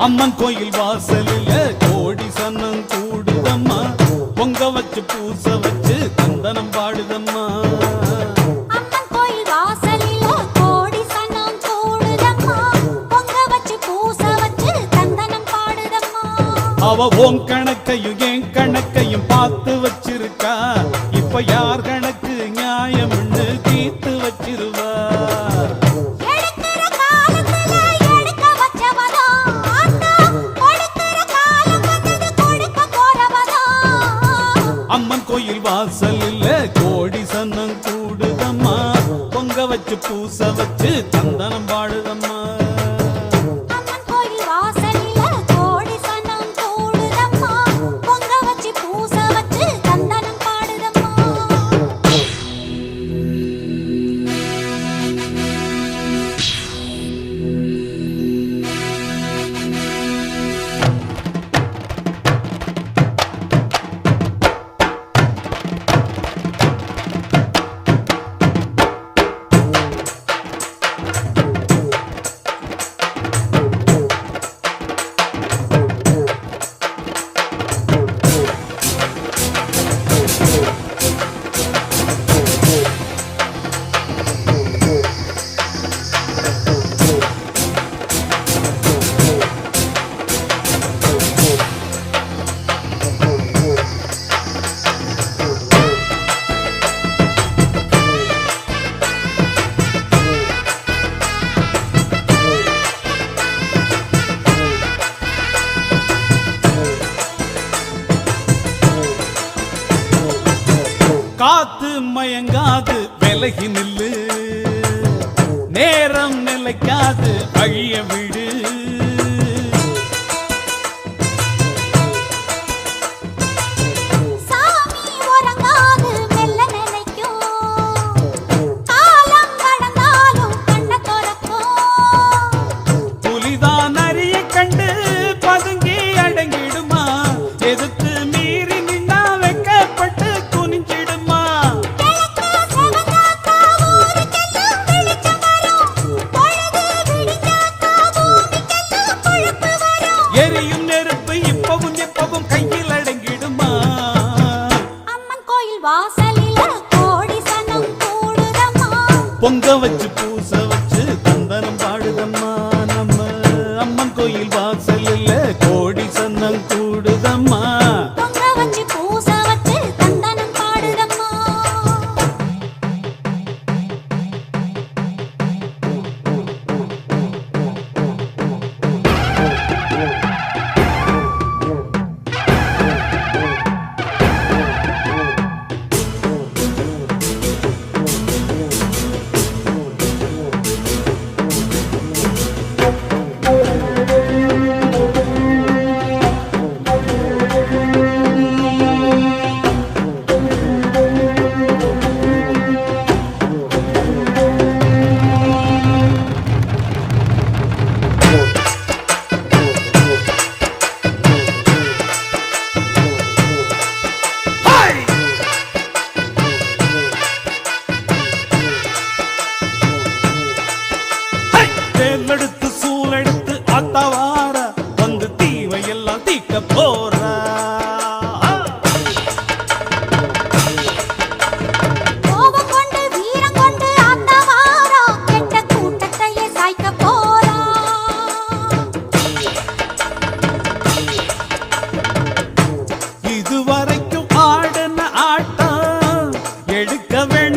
அம்மன் கோயில் வாசலில கோடி சன்னம் கூடுதம்மா பொங்க வச்சு பூச வச்சு தந்தனம் பாடுதம்மா அம்மன் கோயில் வாசலில கோடி சன்னம் கூடுதம்மா பொங்க வச்சு பூச வச்சு தந்தனம் பாடுதம்மா அவ ஓம் கணக்கையும் என் கணக்கையும் பார்த்து வச்சிருக்கா இப்ப யார் கணக்கு நியாயம்னு தீர்த்து வச்சிருவா அம்மன் கோயில் வாசலில் கோடி சன்னம் கூடுதம்மா பொங்க வச்சு பூச வச்சு தந்தனம் பாடுதம்மா அம்மன் கோயில் வாசலில கோடி சன்னம் கூடுதம்மா பொங்க வச்சு பூச வச்சு தந்தனம் பாடுதம்மா காத்து மயங்காது விலகி நில்லு நேரம் நிலைக்காது வழிய விடு சாமி உறங்காது மெல்ல நினைக்கும் காலம் கடந்தாலும் கண்ண துறக்கும் புலிதான் அரிய கண்டு பதுங்கி அடங்கிடுமா எதிர்த்து மீறி நின்னா வெக்கப்பட்டு குனிஞ்சிடுமா கிழக்கு செவந்தாக்கா ஊருக்கெல்லாம் வெளிச்சம் வரும் பொழுது விடிஞ்சாக்கா பூமிக்கெல்லாம் பொழப்பு வரும் எரியும் நெருப்பு இப்பவும் எப்பவும் கையில் அடங்கிடுமா அம்மன் கோயில் வாசலில கோடி சனம் கூடுதம்மா பொங்க வச்சு பூச வச்சு தந்தனம் பாடுதம்மா நம்ம அம்மன் கோயில் வாசலில் கோடி சன்னம் கூடுதம்மா பொங்க வச்சு பூச வச்சு தந்தனம் பாடுதம்மா தேர்ந்தெடுத்து சூழெடுத்து ஆத்தவார வந்து தீவையெல்லாம் தீக்க போறா கோபம் கொண்டு வீரம் கொண்டு ஆத்தவாரா கெட்ட கூட்டத்தையே சாய்க்க போறா இதுவரைக்கும் ஆடின ஆட்டம் எடுக்க வேண்டாம்